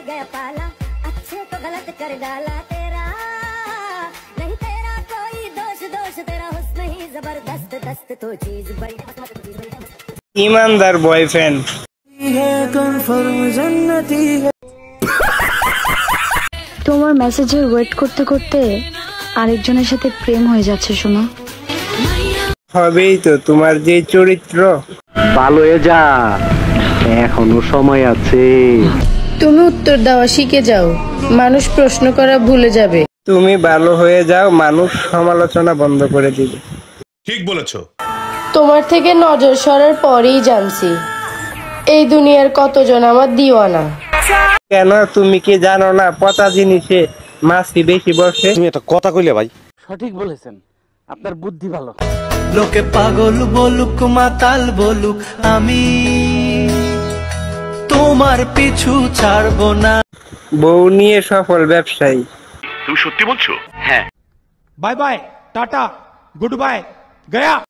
गया पाला, अच्छे को गलत कर डाला तेरा, नहीं तेरा कोई दोष, दोष तेरा हुस्न ही जबरदस्त, दस्त तो चीज बड़ी। ईमानदार बॉयफ्रेंड তোমার মেসেজের ওয়েট করতে করতে আরেকজনের সাথে প্রেম হয়ে যাচ্ছে শোনো। হবেই তো, তোমার যে চরিত্র। ভালো হয়ে যা, এখনো সময় আছে। তুমি উত্তর দেওয়া শিখে যাও, মানুষ প্রশ্ন করা ভুলে যাবে। তুমি ভালো হয়ে যাও, মানুষ সমালোচনা বন্ধ করে দিবে। ঠিক বলেছো। তোমার থেকে নজর সরার পরেই জানছি এই দুনিয়ার কতজন আমার দিওয়ানা। কেন, তুমি কি জানো না পচা জিনিসে মাছি বেশি বসে? তুমি একটা কথা কইলে ভাই। সঠিক বলেছেন, আপনার বুদ্ধি ভালো। লোকে পাগল বলুক, মাতাল বলুক, আমি তোমার পিছু ছাড়বো না। বউ নিয়ে সফল ব্যবসায়ী। তুমি সত্যি বলছো? হ্যাঁ। Bye bye, tata, good bye, Gaya.